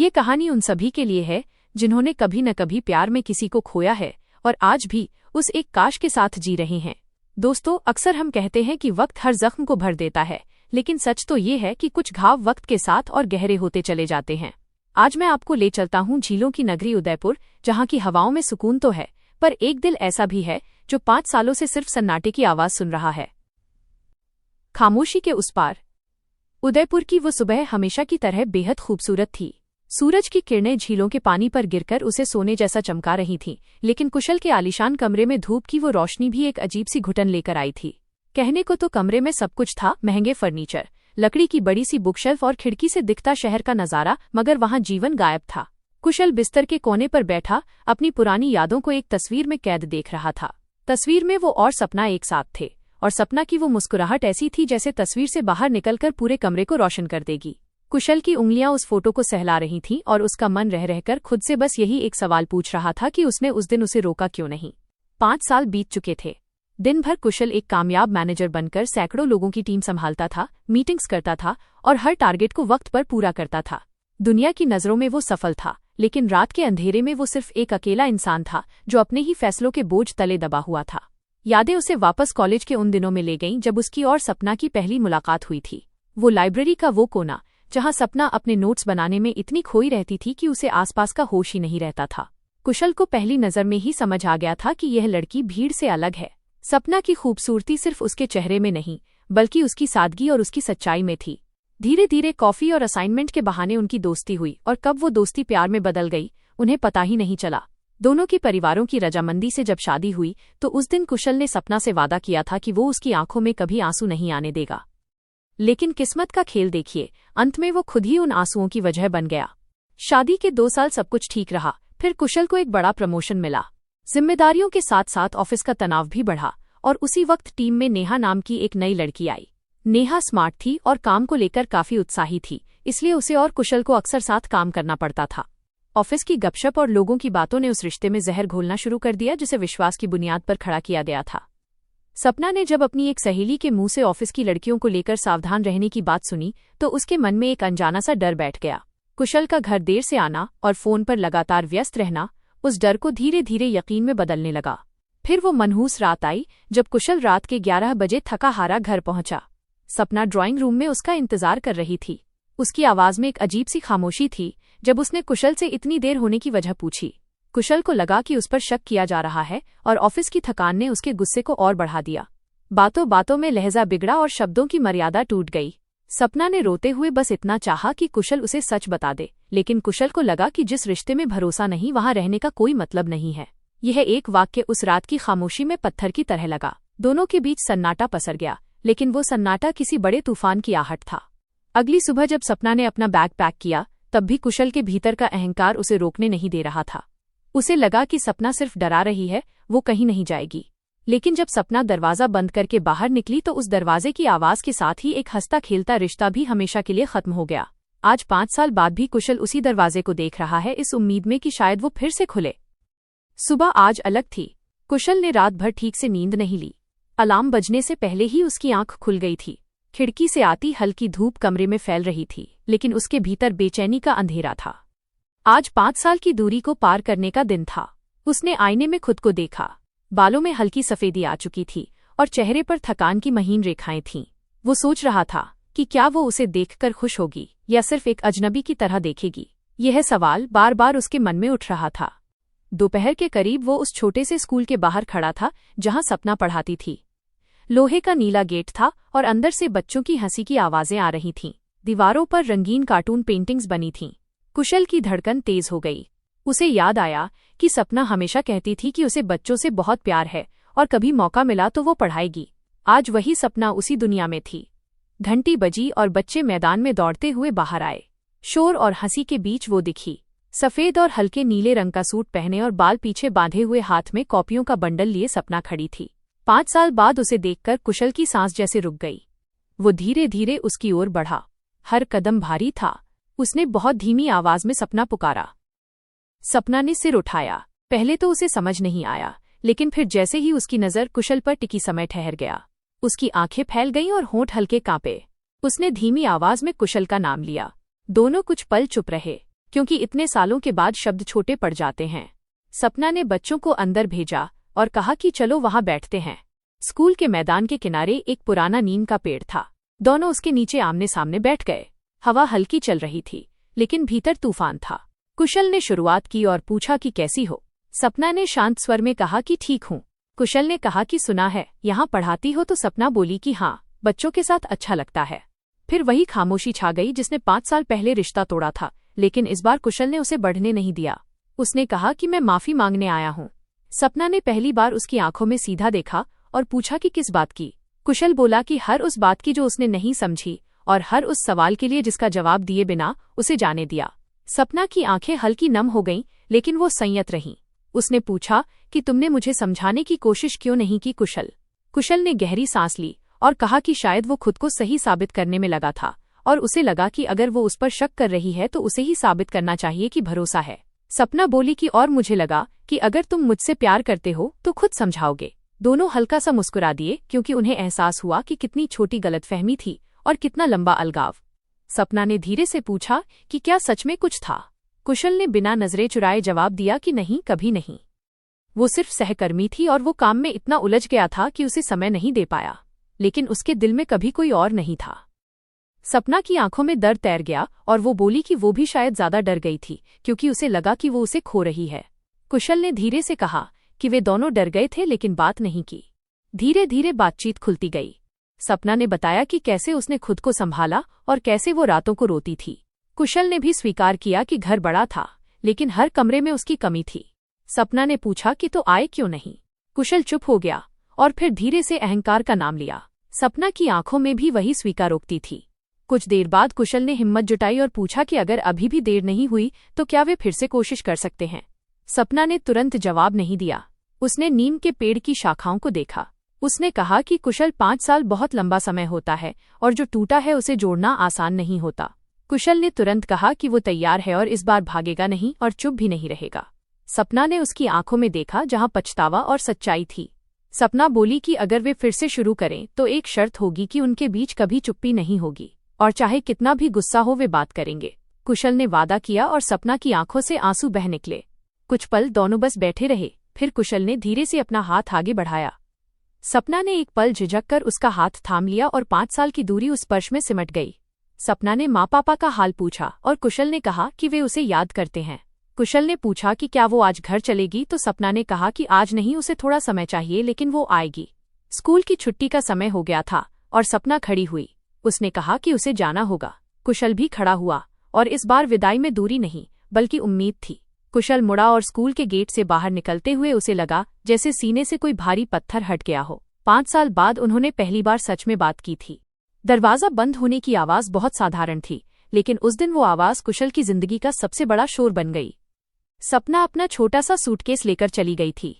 ये कहानी उन सभी के लिए है जिन्होंने कभी न कभी प्यार में किसी को खोया है और आज भी उस एक काश के साथ जी रहे हैं। दोस्तों, अक्सर हम कहते हैं कि वक्त हर जख्म को भर देता है, लेकिन सच तो ये है कि कुछ घाव वक्त के साथ और गहरे होते चले जाते हैं। आज मैं आपको ले चलता हूँ झीलों की नगरी उदयपुर, जहाँ की हवाओं में सुकून तो है, पर एक दिल ऐसा भी है जो 5 सालों से सिर्फ सन्नाटे की आवाज सुन रहा है। खामोशी के उस पार। उदयपुर की वो सुबह हमेशा की तरह बेहद खूबसूरत थी। सूरज की किरणें झीलों के पानी पर गिरकर उसे सोने जैसा चमका रही थीं, लेकिन कुशल के आलीशान कमरे में धूप की वो रोशनी भी एक अजीब सी घुटन लेकर आई थी। कहने को तो कमरे में सब कुछ था, महंगे फर्नीचर, लकड़ी की बड़ी सी बुकशेल्फ और खिड़की से दिखता शहर का नजारा, मगर वहां जीवन गायब था। कुशल बिस्तर के कोने पर बैठा अपनी पुरानी यादों को एक तस्वीर में कैद देख रहा था। तस्वीर में वो और सपना एक साथ थे, और सपना की वो मुस्कुराहट ऐसी थी जैसे तस्वीर से बाहर निकलकर पूरे कमरे को रोशन कर देगी। कुशल की उंगलियां उस फोटो को सहला रही थीं और उसका मन रह रहकर खुद से बस यही एक सवाल पूछ रहा था कि उसने उस दिन उसे रोका क्यों नहीं। 5 साल बीत चुके थे। दिन भर कुशल एक कामयाब मैनेजर बनकर सैकड़ों लोगों की टीम संभालता था, मीटिंग्स करता था और हर टारगेट को वक्त पर पूरा करता था। दुनिया की नजरों में वो सफल था, लेकिन रात के अंधेरे में वो सिर्फ एक अकेला इंसान था जो अपने ही फैसलों के बोझ तले दबा हुआ था। यादें उसे वापस कॉलेज के उन दिनों में ले गईं जब उसकी और सपना की पहली मुलाकात हुई थी। वो लाइब्रेरी का वो कोना जहां सपना अपने नोट्स बनाने में इतनी खोई रहती थी कि उसे आसपास का होश ही नहीं रहता था। कुशल को पहली नजर में ही समझ आ गया था कि यह लड़की भीड़ से अलग है। सपना की खूबसूरती सिर्फ उसके चेहरे में नहीं, बल्कि उसकी सादगी और उसकी सच्चाई में थी। धीरे धीरे कॉफी और असाइनमेंट के बहाने उनकी दोस्ती हुई, और कब वो दोस्ती प्यार में बदल गई उन्हें पता ही नहीं चला। दोनों की परिवारों की रजामंदी से जब शादी हुई तो उस दिन कुशल ने सपना से वादा किया था कि वो उसकी आंखों में कभी आंसू नहीं आने देगा। लेकिन किस्मत का खेल देखिए, अंत में वो खुद ही उन आंसुओं की वजह बन गया। शादी के 2 साल सब कुछ ठीक रहा, फिर कुशल को एक बड़ा प्रमोशन मिला। जिम्मेदारियों के साथ साथ ऑफिस का तनाव भी बढ़ा, और उसी वक्त टीम में नेहा नाम की एक नई लड़की आई। नेहा स्मार्ट थी और काम को लेकर काफी उत्साही थी, इसलिए उसे और कुशल को अक्सर साथ काम करना पड़ता था। ऑफिस की गपशप और लोगों की बातों ने उस रिश्ते में जहर घोलना शुरू कर दिया जिसे विश्वास की बुनियाद पर खड़ा किया गया था। सपना ने जब अपनी एक सहेली के मुंह से ऑफिस की लड़कियों को लेकर सावधान रहने की बात सुनी तो उसके मन में एक अनजाना सा डर बैठ गया। कुशल का घर देर से आना और फोन पर लगातार व्यस्त रहना उस डर को धीरे धीरे यकीन में बदलने लगा। फिर वो मनहूस रात आई जब कुशल रात के 11 बजे थका हारा घर पहुंचा। सपना ड्राइंग रूम में उसका इंतजार कर रही थी। उसकी आवाज में एक अजीब सी खामोशी थी जब उसने कुशल से इतनी देर होने की वजह पूछी। कुशल को लगा कि उस पर शक किया जा रहा है, और ऑफिस की थकान ने उसके गुस्से को और बढ़ा दिया। बातों बातों में लहजा बिगड़ा और शब्दों की मर्यादा टूट गई। सपना ने रोते हुए बस इतना चाहा कि कुशल उसे सच बता दे, लेकिन कुशल को लगा कि जिस रिश्ते में भरोसा नहीं वहां रहने का कोई मतलब नहीं है। यह एक वाक्य उस रात की खामोशी में पत्थर की तरह लगा। दोनों के बीच सन्नाटा पसर गया, लेकिन वो सन्नाटा किसी बड़े तूफान की आहट था। अगली सुबह जब सपना ने अपना बैग पैक किया, तब भी कुशल के भीतर का अहंकार उसे रोकने नहीं दे रहा था। उसे लगा कि सपना सिर्फ डरा रही है, वो कहीं नहीं जाएगी। लेकिन जब सपना दरवाजा बंद करके बाहर निकली तो उस दरवाजे की आवाज के साथ ही एक हंसता खेलता रिश्ता भी हमेशा के लिए खत्म हो गया। आज 5 साल बाद भी कुशल उसी दरवाजे को देख रहा है, इस उम्मीद में कि शायद वो फिर से खुले। सुबह आज अलग थी। कुशल ने रात भर ठीक से नींद नहीं ली। अलार्म बजने से पहले ही उसकी आंख खुल गई थी। खिड़की से आती हल्की धूप कमरे में फैल रही थी, लेकिन उसके भीतर बेचैनी का अंधेरा था। आज 5 साल की दूरी को पार करने का दिन था। उसने आईने में खुद को देखा। बालों में हल्की सफेदी आ चुकी थी और चेहरे पर थकान की महीन रेखाएं थीं। वो सोच रहा था कि क्या वो उसे देखकर खुश होगी या सिर्फ एक अजनबी की तरह देखेगी। यह सवाल बार बार उसके मन में उठ रहा था। दोपहर के करीब वो उस छोटे से स्कूल के बाहर खड़ा था जहां सपना पढ़ाती थी। लोहे का नीला गेट था और अंदर से बच्चों की हंसी की आवाजें आ रही थीं। दीवारों पर रंगीन कार्टून पेंटिंग्स बनी थीं। कुशल की धड़कन तेज हो गई। उसे याद आया कि सपना हमेशा कहती थी कि उसे बच्चों से बहुत प्यार है और कभी मौका मिला तो वो पढ़ाएगी। आज वही सपना उसी दुनिया में थी। घंटी बजी और बच्चे मैदान में दौड़ते हुए बाहर आए। शोर और हंसी के बीच वो दिखी, सफेद और हल्के नीले रंग का सूट पहने और बाल पीछे बांधे हुए, हाथ में कॉपियों का बंडल लिए सपना खड़ी थी। 5 साल बाद उसे देखकर कुशल की सांस जैसे रुक गई। वो धीरे धीरे उसकी ओर बढ़ा। हर कदम भारी था। उसने बहुत धीमी आवाज में सपना पुकारा। सपना ने सिर उठाया। पहले तो उसे समझ नहीं आया, लेकिन फिर जैसे ही उसकी नजर कुशल पर टिकी समय ठहर गया, उसकी आंखें फैल गईं और होंठ हल्के कांपे। उसने धीमी आवाज में कुशल का नाम लिया। दोनों कुछ पल चुप रहे। क्योंकि इतने सालों के बाद शब्द छोटे पड़ जाते हैं। सपना ने बच्चों को अंदर भेजा और कहा कि चलो वहां बैठते हैं। स्कूल के मैदान के किनारे एक पुराना नीम का पेड़ था। दोनों उसके नीचे आमने सामने बैठ गए। हवा हल्की चल रही थी, लेकिन भीतर तूफान था। कुशल ने शुरुआत की और पूछा कि कैसी हो। सपना ने शांत स्वर में कहा कि ठीक हूँ। कुशल ने कहा कि सुना है यहाँ पढ़ाती हो, तो सपना बोली कि हाँ, बच्चों के साथ अच्छा लगता है। फिर वही खामोशी छा गई जिसने 5 साल पहले रिश्ता तोड़ा था, लेकिन इस बार कुशल ने उसे बढ़ने नहीं दिया। उसने कहा कि मैं माफी मांगने आया हूँ। सपना ने पहली बार उसकी आंखों में सीधा देखा और पूछा कि किस बात की। कुशल बोला कि हर उस बात की जो उसने नहीं समझी, और हर उस सवाल के लिए जिसका जवाब दिए बिना उसे जाने दिया। सपना की आंखें हल्की नम हो गईं, लेकिन वो संयत रहीं। उसने पूछा कि तुमने मुझे समझाने की कोशिश क्यों नहीं की कुशल ने गहरी सांस ली और कहा कि शायद वो खुद को सही साबित करने में लगा था, और उसे लगा कि अगर वो उस पर शक कर रही है तो उसे ही साबित करना चाहिए कि भरोसा है। सपना बोली कि और मुझे लगा कि अगर तुम मुझसे प्यार करते हो तो खुद समझाओगे। दोनों हल्का सा मुस्कुरा दिए, क्योंकि उन्हें एहसास हुआ कि कितनी छोटी गलतफहमी थी और कितना लंबा अलगाव। सपना ने धीरे से पूछा कि क्या सच में कुछ था। कुशल ने बिना नजरें चुराए जवाब दिया कि नहीं, कभी नहीं। वो सिर्फ सहकर्मी थी और वो काम में इतना उलझ गया था कि उसे समय नहीं दे पाया, लेकिन उसके दिल में कभी कोई और नहीं था। सपना की आंखों में दर्द तैर गया और वो बोली कि वो भी शायद ज्यादा डर गई थी, क्योंकि उसे लगा कि वो उसे खो रही है। कुशल ने धीरे से कहा कि वे दोनों डर गए थे, लेकिन बात नहीं की। धीरे धीरे बातचीत खुलती गई। सपना ने बताया कि कैसे उसने खुद को संभाला और कैसे वो रातों को रोती थी। कुशल ने भी स्वीकार किया कि घर बड़ा था, लेकिन हर कमरे में उसकी कमी थी। सपना ने पूछा कि तो आए क्यों नहीं। कुशल चुप हो गया और फिर धीरे से अहंकार का नाम लिया। सपना की आंखों में भी वही स्वीकारोक्ति थी। कुछ देर बाद कुशल ने हिम्मत जुटाई और पूछा कि अगर अभी भी देर नहीं हुई तो क्या वे फिर से कोशिश कर सकते हैं। सपना ने तुरंत जवाब नहीं दिया। उसने नीम के पेड़ की शाखाओं को देखा। उसने कहा कि कुशल 5 साल बहुत लंबा समय होता है, और जो टूटा है उसे जोड़ना आसान नहीं होता। कुशल ने तुरंत कहा कि वो तैयार है और इस बार भागेगा नहीं और चुप भी नहीं रहेगा। सपना ने उसकी आंखों में देखा, जहां पछतावा और सच्चाई थी। सपना बोली कि अगर वे फिर से शुरू करें तो एक शर्त होगी कि उनके बीच कभी चुप्पी नहीं होगी, और चाहे कितना भी गुस्सा हो वे बात करेंगे। कुशल ने वादा किया और सपना की आंखों से आंसू बह निकले। कुछ पल दोनों बस बैठे रहे। फिर कुशल ने धीरे से अपना हाथ आगे बढ़ाया। सपना ने एक पल झिझक कर उसका हाथ थाम लिया और 5 साल की दूरी उस स्पर्श में सिमट गई। सपना ने माँ पापा का हाल पूछा और कुशल ने कहा कि वे उसे याद करते हैं। कुशल ने पूछा कि क्या वो आज घर चलेगी, तो सपना ने कहा कि आज नहीं, उसे थोड़ा समय चाहिए, लेकिन वो आएगी। स्कूल की छुट्टी का समय हो गया था और सपना खड़ी हुई। उसने कहा कि उसे जाना होगा। कुशल भी खड़ा हुआ, और इस बार विदाई में दूरी नहीं बल्कि उम्मीद थी। कुशल मुड़ा और स्कूल के गेट से बाहर निकलते हुए उसे लगा जैसे सीने से कोई भारी पत्थर हट गया हो। 5 साल बाद उन्होंने पहली बार सच में बात की थी। दरवाजा बंद होने की आवाज बहुत साधारण थी, लेकिन उस दिन वो आवाज कुशल की जिंदगी का सबसे बड़ा शोर बन गई। सपना अपना छोटा सा सूटकेस लेकर चली गई थी।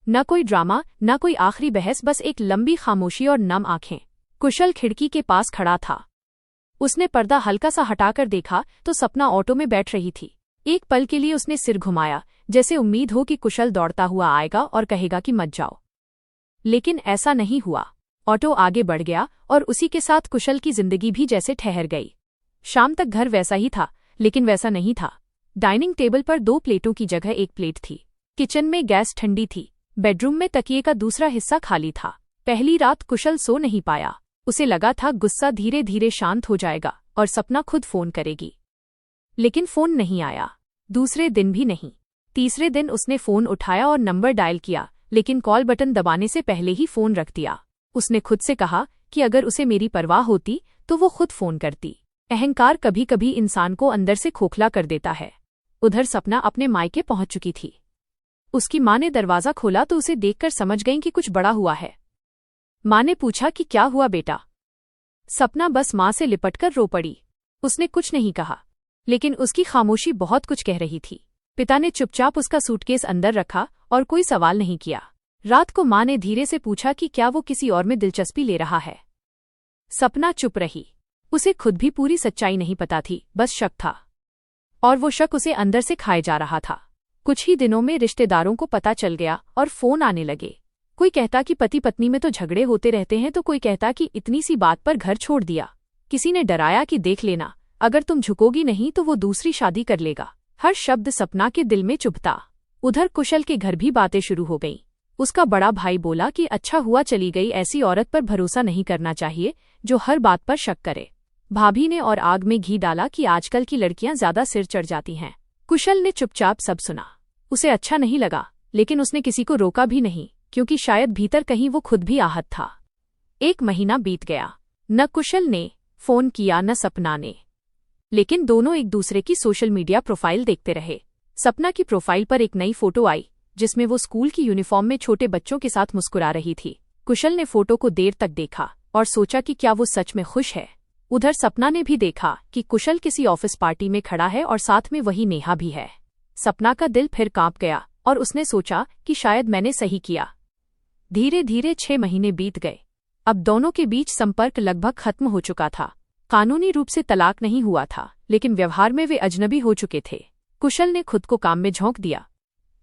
न कोई ड्रामा, न कोई आखिरी बहस, बस एक लंबी खामोशी और नम आंखें। कुशल खिड़की के पास खड़ा था। उसने पर्दा हल्का सा हटाकर देखा तो सपना ऑटो में बैठ रही थी। एक पल के लिए उसने सिर घुमाया, जैसे उम्मीद हो कि कुशल दौड़ता हुआ आएगा और कहेगा कि मत जाओ। लेकिन ऐसा नहीं हुआ। ऑटो आगे बढ़ गया और उसी के साथ कुशल की जिंदगी भी जैसे ठहर गई। शाम तक घर वैसा ही था, लेकिन वैसा नहीं था। डाइनिंग टेबल पर 2 प्लेटों की जगह 1 प्लेट थी। किचन में गैस ठंडी थी। बेडरूम में तकिए का दूसरा हिस्सा खाली था। पहली रात कुशल सो नहीं पाया। उसे लगा था गुस्सा धीरे धीरे शांत हो जाएगा और सपना खुद फोन करेगी, लेकिन फोन नहीं आया। दूसरे दिन भी नहीं। तीसरे दिन उसने फोन उठाया और नंबर डायल किया, लेकिन कॉल बटन दबाने से पहले ही फोन रख दिया। उसने खुद से कहा कि अगर उसे मेरी परवाह होती तो वो खुद फोन करती। अहंकार कभी कभी इंसान को अंदर से खोखला कर देता है। उधर सपना अपने मायके पहुंच चुकी थी। उसकी माँ ने दरवाजा खोला तो उसे देखकर समझ गई कि कुछ बड़ा हुआ है। माँ ने पूछा कि क्या हुआ बेटा। सपना बस माँ से लिपटकर रो पड़ी। उसने कुछ नहीं कहा, लेकिन उसकी खामोशी बहुत कुछ कह रही थी। पिता ने चुपचाप उसका सूटकेस अंदर रखा और कोई सवाल नहीं किया। रात को माँ ने धीरे से पूछा कि क्या वो किसी और में दिलचस्पी ले रहा है। सपना चुप रही। उसे खुद भी पूरी सच्चाई नहीं पता थी, बस शक था, और वो शक उसे अंदर से खाए जा रहा था। कुछ ही दिनों में रिश्तेदारों को पता चल गया और फोन आने लगे। कोई कहता कि पति पत्नी में तो झगड़े होते रहते हैं, तो कोई कहता कि इतनी सी बात पर घर छोड़ दिया। किसी ने डराया कि देख लेना, अगर तुम झुकोगी नहीं तो वो दूसरी शादी कर लेगा। हर शब्द सपना के दिल में चुभता। उधर कुशल के घर भी बातें शुरू हो गईं। उसका बड़ा भाई बोला कि अच्छा हुआ चली गई, ऐसी औरत पर भरोसा नहीं करना चाहिए जो हर बात पर शक करे। भाभी ने और आग में घी डाला कि आजकल की लड़कियां ज्यादा सिर चढ़ जाती हैं। कुशल ने चुपचाप सब सुना। उसे अच्छा नहीं लगा, लेकिन उसने किसी को रोका भी नहीं, क्योंकि शायद भीतर कहीं वो खुद भी आहत था। 1 महीना बीत गया। न कुशल ने फोन किया न सपना ने, लेकिन दोनों एक दूसरे की सोशल मीडिया प्रोफाइल देखते रहे। सपना की प्रोफाइल पर एक नई फोटो आई, जिसमें वो स्कूल की यूनिफॉर्म में छोटे बच्चों के साथ मुस्कुरा रही थी। कुशल ने फोटो को देर तक देखा और सोचा कि क्या वो सच में खुश है। उधर सपना ने भी देखा कि कुशल किसी ऑफिस पार्टी में खड़ा है और साथ में वही नेहा भी है। सपना का दिल फिर कांप गया और उसने सोचा कि शायद मैंने सही किया। धीरे धीरे 6 महीने बीत गए। अब दोनों के बीच संपर्क लगभग खत्म हो चुका था। कानूनी रूप से तलाक नहीं हुआ था, लेकिन व्यवहार में वे अजनबी हो चुके थे। कुशल ने खुद को काम में झोंक दिया।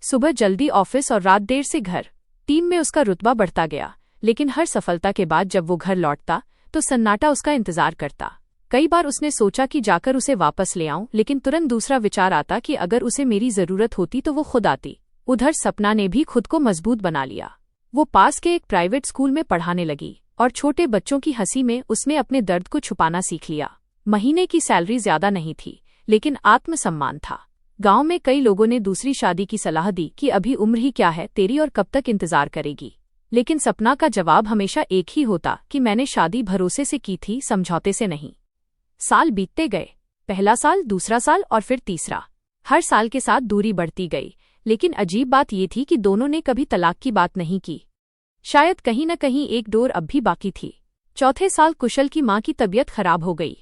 सुबह जल्दी ऑफिस और रात देर से घर। टीम में उसका रुतबा बढ़ता गया, लेकिन हर सफलता के बाद जब वो घर लौटता तो सन्नाटा उसका इंतजार करता। कई बार उसने सोचा कि जाकर उसे वापस ले आऊं, लेकिन तुरंत दूसरा विचार आता कि अगर उसे मेरी जरूरत होती तो वो खुद आती। उधर सपना ने भी खुद को मजबूत बना लिया। वो पास के एक प्राइवेट स्कूल में पढ़ाने लगी और छोटे बच्चों की हंसी में उसने अपने दर्द को छुपाना सीख लिया। महीने की सैलरी ज्यादा नहीं थी, लेकिन आत्मसम्मान था। गांव में कई लोगों ने दूसरी शादी की सलाह दी कि अभी उम्र ही क्या है तेरी और कब तक इंतजार करेगी। लेकिन सपना का जवाब हमेशा एक ही होता कि मैंने शादी भरोसे से की थी, समझौते से नहीं। साल बीतते गए। पहला साल, दूसरा साल और फिर तीसरा। हर साल के साथ दूरी बढ़ती गई, लेकिन अजीब बात यह थी कि दोनों ने कभी तलाक की बात नहीं की। शायद कहीं न कहीं एक डोर अब भी बाकी थी। चौथे साल कुशल की मां की तबीयत खराब हो गई।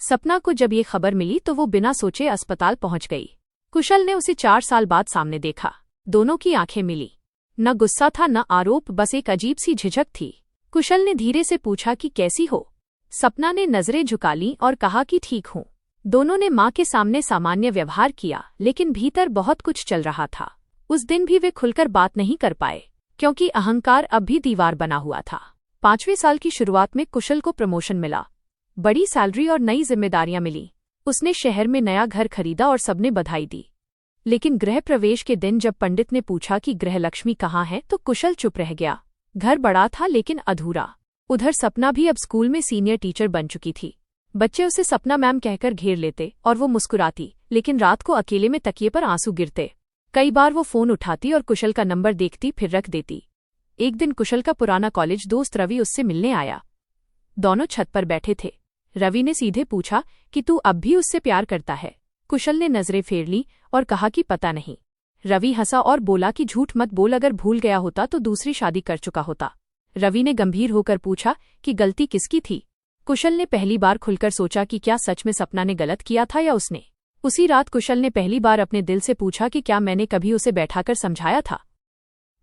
सपना को जब ये खबर मिली तो वो बिना सोचे अस्पताल पहुंच गई। कुशल ने उसे 4 साल बाद सामने देखा। दोनों की आंखें मिली। न गुस्सा था न आरोप, बस एक अजीब सी झिझक थी। कुशल ने धीरे से पूछा कि कैसी हो। सपना ने नजरें झुका लीं और कहा कि ठीक हूं। दोनों ने मां के सामने सामान्य व्यवहार किया, लेकिन भीतर बहुत कुछ चल रहा था। उस दिन भी वे खुलकर बात नहीं कर पाए, क्योंकि अहंकार अब भी दीवार बना हुआ था। 5वें साल की शुरुआत में कुशल को प्रमोशन मिला। बड़ी सैलरी और नई जिम्मेदारियां मिली। उसने शहर में नया घर खरीदा और सबने बधाई दी। लेकिन गृह प्रवेश के दिन जब पंडित ने पूछा कि गृहलक्ष्मी कहाँ है, तो कुशल चुप रह गया। घर बड़ा था लेकिन अधूरा। उधर सपना भी अब स्कूल में सीनियर टीचर बन चुकी थी। बच्चे उसे सपना मैम कहकर घेर लेते और वो मुस्कुराती, लेकिन रात को अकेले में तकिए पर आंसू गिरते। कई बार वो फोन उठाती और कुशल का नंबर देखती फिर रख देती। एक दिन कुशल का पुराना कॉलेज दोस्त रवि उससे मिलने आया। दोनों छत पर बैठे थे। रवि ने सीधे पूछा कि तू अब भी उससे प्यार करता है। कुशल ने नजरें फेर ली और कहा कि पता नहीं। रवि हंसा और बोला कि झूठ मत बोल, अगर भूल गया होता तो दूसरी शादी कर चुका होता। रवि ने गंभीर होकर पूछा कि गलती किसकी थी। कुशल ने पहली बार खुलकर सोचा कि क्या सच में सपना ने गलत किया था या उसने। उसी रात कुशल ने पहली बार अपने दिल से पूछा कि क्या मैंने कभी उसे बैठाकर समझाया था।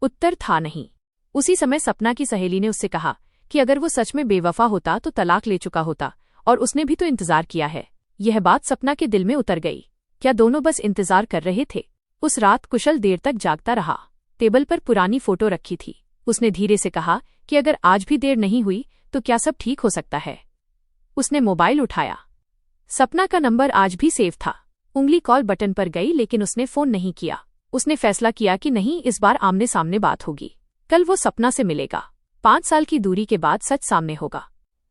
उत्तर था नहीं। उसी समय सपना की सहेली ने उससे कहा कि अगर वो सच में बेवफा होता तो तलाक ले चुका होता, और उसने भी तो इंतजार किया है। यह बात सपना के दिल में उतर गई। क्या दोनों बस इंतजार कर रहे थे? उस रात कुशल देर तक जागता रहा। टेबल पर पुरानी फोटो रखी थी। उसने धीरे से कहा कि अगर आज भी देर नहीं हुई तो क्या सब ठीक हो सकता है। उसने मोबाइल उठाया। सपना का नंबर आज भी सेव था। उंगली कॉल बटन पर गई, लेकिन उसने फोन नहीं किया। उसने फैसला किया कि नहीं, इस बार आमने सामने बात होगी। कल वो सपना से मिलेगा। 5 साल की दूरी के बाद सच सामने होगा।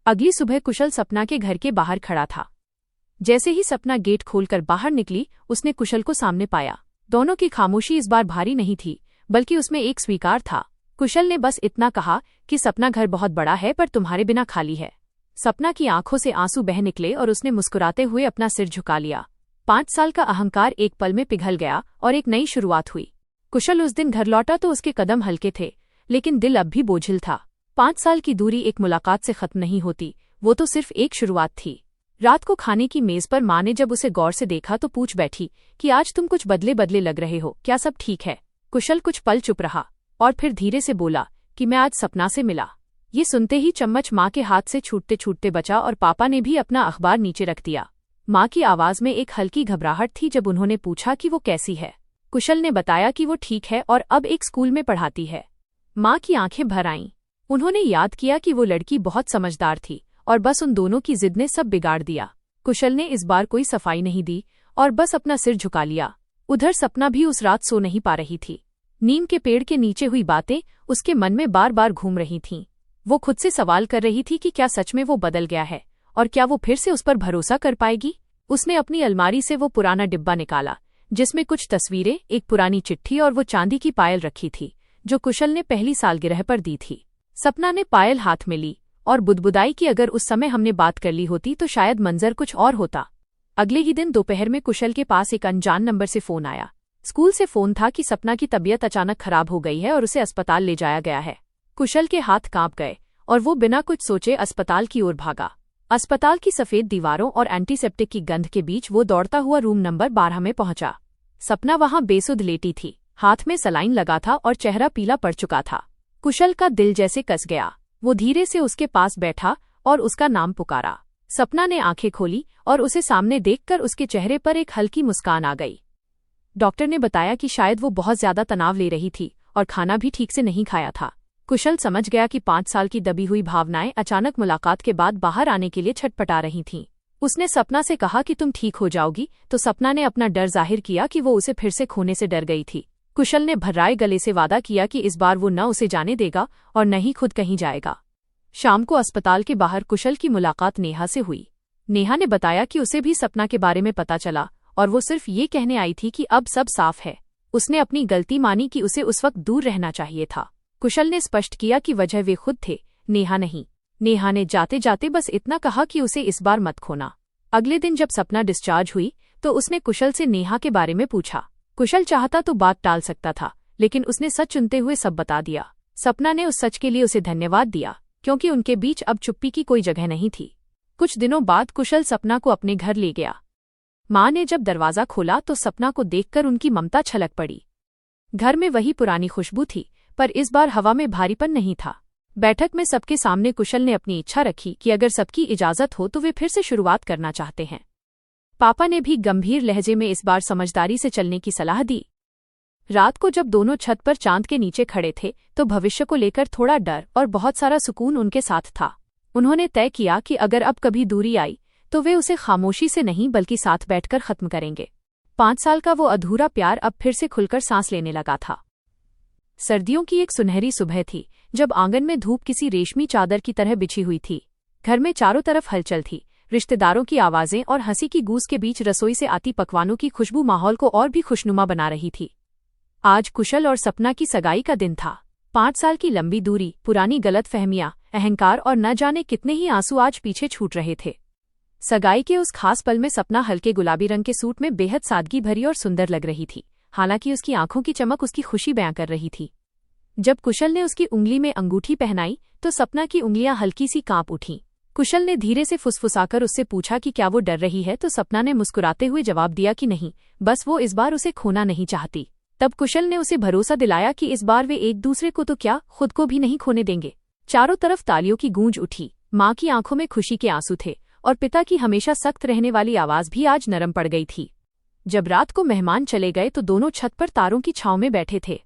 अगली सुबह कुशल सपना के घर के बाहर खड़ा था। जैसे ही सपना गेट खोलकर बाहर निकली, उसने कुशल को सामने पाया। दोनों की खामोशी इस बार भारी नहीं थी, बल्कि उसमें एक स्वीकार था। कुशल ने बस इतना कहा कि सपना, घर बहुत बड़ा है पर तुम्हारे बिना खाली है। सपना की आंखों से आंसू बह निकले और उसने मुस्कुराते हुए अपना सिर झुका लिया। 5 साल का अहंकार एक पल में पिघल गया और एक नई शुरुआत हुई। कुशल उस दिन घर लौटा तो उसके कदम हल्के थे, लेकिन दिल अब भी बोझिल था। 5 साल की दूरी एक मुलाकात से खत्म नहीं होती, वो तो सिर्फ एक शुरुआत थी। रात को खाने की मेज पर माँ ने जब उसे गौर से देखा तो पूछ बैठी कि आज तुम कुछ बदले बदले लग रहे हो, क्या सब ठीक है? कुशल कुछ पल चुप रहा और फिर धीरे से बोला कि मैं आज सपना से मिला। ये सुनते ही चम्मच माँ के हाथ से छूटते छूटते बचा और पापा ने भी अपना अखबार नीचे रख दिया। माँ की आवाज में एक हल्की घबराहट थी जब उन्होंने पूछा कि वो कैसी है। कुशल ने बताया कि वो ठीक है और अब एक स्कूल में पढ़ाती है। माँ की आंखें भर आईं। उन्होंने याद किया कि वो लड़की बहुत समझदार थी और बस उन दोनों की जिद ने सब बिगाड़ दिया। कुशल ने इस बार कोई सफाई नहीं दी और बस अपना सिर झुका लिया। उधर सपना भी उस रात सो नहीं पा रही थी। नीम के पेड़ के नीचे हुई बातें उसके मन में बार बार घूम रही थीं। वो खुद से सवाल कर रही थी कि क्या सच में वो बदल गया है और क्या वो फिर से उस पर भरोसा कर पाएगी। उसने अपनी अलमारी से वो पुराना डिब्बा निकाला जिसमें कुछ तस्वीरें, एक पुरानी चिट्ठी और वो चांदी की पायल रखी थी जो कुशल ने पहली सालगिरह पर दी थी। सपना ने पायल हाथ में ली और बुदबुदाई कि अगर उस समय हमने बात कर ली होती तो शायद मंजर कुछ और होता। अगले ही दिन दोपहर में कुशल के पास एक अनजान नंबर से फोन आया। स्कूल से फोन था कि सपना की तबीयत अचानक खराब हो गई है और उसे अस्पताल ले जाया गया है। कुशल के हाथ कांप गए और वो बिना कुछ सोचे अस्पताल की ओर भागा। अस्पताल की सफेद दीवारों और एंटीसेप्टिक की गंध के बीच वो दौड़ता हुआ रूम नंबर 12 में पहुंचा। सपना वहां बेसुध लेटी थी, हाथ में सलाइन लगा था और चेहरा पीला पड़ चुका था। कुशल का दिल जैसे कस गया। वो धीरे से उसके पास बैठा और उसका नाम पुकारा। सपना ने आंखें खोली और उसे सामने देखकर उसके चेहरे पर एक हल्की मुस्कान आ गई। डॉक्टर ने बताया कि शायद वो बहुत ज्यादा तनाव ले रही थी और खाना भी ठीक से नहीं खाया था। कुशल समझ गया कि 5 साल की दबी हुई भावनाएं अचानक मुलाकात के बाद बाहर आने के लिए छटपटा रही थीं। उसने सपना से कहा कि तुम ठीक हो जाओगी, तो सपना ने अपना डर जाहिर किया कि वो उसे फिर से खोने से डर गई थी। कुशल ने भर्राए गले से वादा किया कि इस बार वो न उसे जाने देगा और न ही खुद कहीं जाएगा। शाम को अस्पताल के बाहर कुशल की मुलाकात नेहा से हुई। नेहा ने बताया कि उसे भी सपना के बारे में पता चला और वो सिर्फ ये कहने आई थी कि अब सब साफ है। उसने अपनी गलती मानी कि उसे उस वक्त दूर रहना चाहिए था। कुशल ने स्पष्ट किया कि वजह वे खुद थे, नेहा नहीं। नेहा ने जाते जाते बस इतना कहा कि उसे इस बार मत खोना। अगले दिन जब सपना डिस्चार्ज हुई तो उसने कुशल से नेहा के बारे में पूछा। कुशल चाहता तो बात टाल सकता था, लेकिन उसने सच चुनते हुए सब बता दिया। सपना ने उस सच के लिए उसे धन्यवाद दिया, क्योंकि उनके बीच अब चुप्पी की कोई जगह नहीं थी। कुछ दिनों बाद कुशल सपना को अपने घर ले गया। माँ ने जब दरवाजा खोला तो सपना को देखकर उनकी ममता छलक पड़ी। घर में वही पुरानी खुशबू थी, पर इस बार हवा में भारीपन नहीं था। बैठक में सबके सामने कुशल ने अपनी इच्छा रखी कि अगर सबकी इजाजत हो तो वे फिर से शुरुआत करना चाहते हैं। पापा ने भी गंभीर लहजे में इस बार समझदारी से चलने की सलाह दी। रात को जब दोनों छत पर चांद के नीचे खड़े थे तो भविष्य को लेकर थोड़ा डर और बहुत सारा सुकून उनके साथ था। उन्होंने तय किया कि अगर अब कभी दूरी आई तो वे उसे खामोशी से नहीं बल्कि साथ बैठकर खत्म करेंगे। 5 साल का वो अधूरा प्यार अब फिर से खुलकर सांस लेने लगा था। सर्दियों की एक सुनहरी सुबह थी जब आंगन में धूप किसी रेशमी चादर की तरह बिछी हुई थी। घर में चारों तरफ हलचल थी। रिश्तेदारों की आवाजें और हंसी की गूंज के बीच रसोई से आती पकवानों की खुशबू माहौल को और भी खुशनुमा बना रही थी। आज कुशल और सपना की सगाई का दिन था। 5 साल की लंबी दूरी, पुरानी गलतफहमियां, अहंकार और न जाने कितने ही आंसू आज पीछे छूट रहे थे। सगाई के उस खास पल में सपना हल्के गुलाबी रंग के सूट में बेहद सादगी भरी और सुंदर लग रही थी। हालांकि उसकी आंखों की चमक उसकी खुशी बयां कर रही थी। जब कुशल ने उसकी उंगली में अंगूठी पहनाई तो सपना की उंगलियां हल्की सी कांप उठीं। कुशल ने धीरे से फुसफुसाकर उससे पूछा कि क्या वो डर रही है, तो सपना ने मुस्कुराते हुए जवाब दिया कि नहीं, बस वो इस बार उसे खोना नहीं चाहती। तब कुशल ने उसे भरोसा दिलाया कि इस बार वे एक दूसरे को तो क्या, खुद को भी नहीं खोने देंगे। चारों तरफ तालियों की गूंज उठी। माँ की आंखों में खुशी के आंसू थे और पिता की हमेशा सख्त रहने वाली आवाज भी आज नरम पड़ गई थी। जब रात को मेहमान चले गए तो दोनों छत पर तारों की छांव में बैठे थे।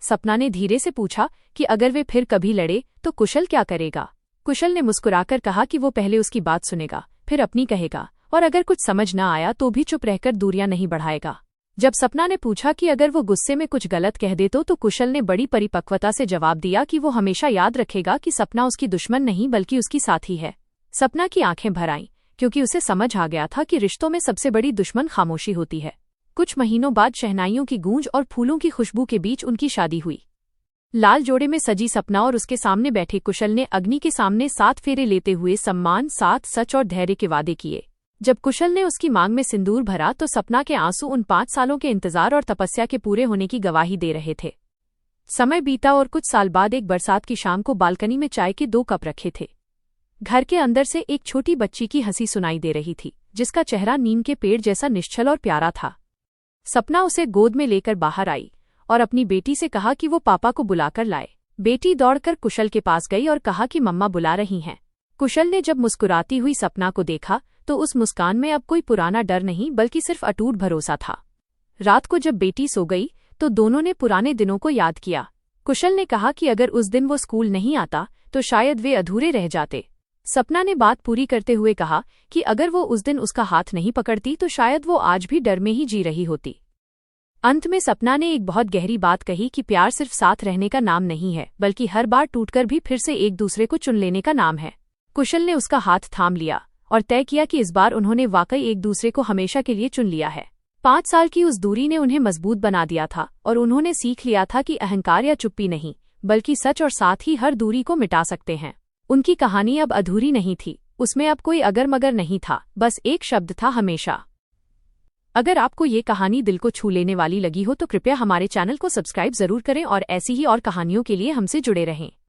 सपना ने धीरे से पूछा कि अगर वे फिर कभी लड़े तो कुशल क्या करेगा। कुशल ने मुस्कुराकर कहा कि वो पहले उसकी बात सुनेगा, फिर अपनी कहेगा, और अगर कुछ समझ न आया तो भी चुप रहकर दूरियां नहीं बढ़ाएगा। जब सपना ने पूछा कि अगर वो गुस्से में कुछ गलत कह दे तो कुशल ने बड़ी परिपक्वता से जवाब दिया कि वो हमेशा याद रखेगा कि सपना उसकी दुश्मन नहीं बल्कि उसकी साथी है। सपना की आंखें भर आईं, क्योंकि उसे समझ आ गया था कि रिश्तों में सबसे बड़ी दुश्मन खामोशी होती है। कुछ महीनों बाद शहनाइयों की गूंज और फूलों की खुशबू के बीच उनकी शादी हुई। लाल जोड़े में सजी सपना और उसके सामने बैठे कुशल ने अग्नि के सामने 7 फेरे लेते हुए सम्मान, साथ, सच और धैर्य के वादे किए। जब कुशल ने उसकी मांग में सिंदूर भरा तो सपना के आंसू उन 5 सालों के इंतजार और तपस्या के पूरे होने की गवाही दे रहे थे। समय बीता और कुछ साल बाद एक बरसात की शाम को बालकनी में चाय के 2 कप रखे थे। घर के अंदर से एक छोटी बच्ची की हंसी सुनाई दे रही थी, जिसका चेहरा नीम के पेड़ जैसा निश्चल और प्यारा था। सपना उसे गोद में लेकर बाहर आई और अपनी बेटी से कहा कि वो पापा को बुलाकर लाए। बेटी दौड़कर कुशल के पास गई और कहा कि मम्मा बुला रही हैं। कुशल ने जब मुस्कुराती हुई सपना को देखा तो उस मुस्कान में अब कोई पुराना डर नहीं बल्कि सिर्फ अटूट भरोसा था। रात को जब बेटी सो गई तो दोनों ने पुराने दिनों को याद किया। कुशल ने कहा कि अगर उस दिन वो स्कूल नहीं आता तो शायद वे अधूरे रह जाते। सपना ने बात पूरी करते हुए कहा कि अगर वो उस दिन उसका हाथ नहीं पकड़ती तो शायद वो आज भी डर में ही जी रही होती। अंत में सपना ने एक बहुत गहरी बात कही कि प्यार सिर्फ साथ रहने का नाम नहीं है, बल्कि हर बार टूटकर भी फिर से एक दूसरे को चुन लेने का नाम है। कुशल ने उसका हाथ थाम लिया और तय किया कि इस बार उन्होंने वाकई एक दूसरे को हमेशा के लिए चुन लिया है। 5 साल की उस दूरी ने उन्हें मजबूत बना दिया था और उन्होंने सीख लिया था कि अहंकार या चुप्पी नहीं, बल्कि सच और साथ ही हर दूरी को मिटा सकते हैं। उनकी कहानी अब अधूरी नहीं थी, उसमें अब कोई अगर मगर नहीं था, बस एक शब्द था, हमेशा। अगर आपको ये कहानी दिल को छू लेने वाली लगी हो तो कृपया हमारे चैनल को सब्सक्राइब जरूर करें और ऐसी ही और कहानियों के लिए हमसे जुड़े रहें।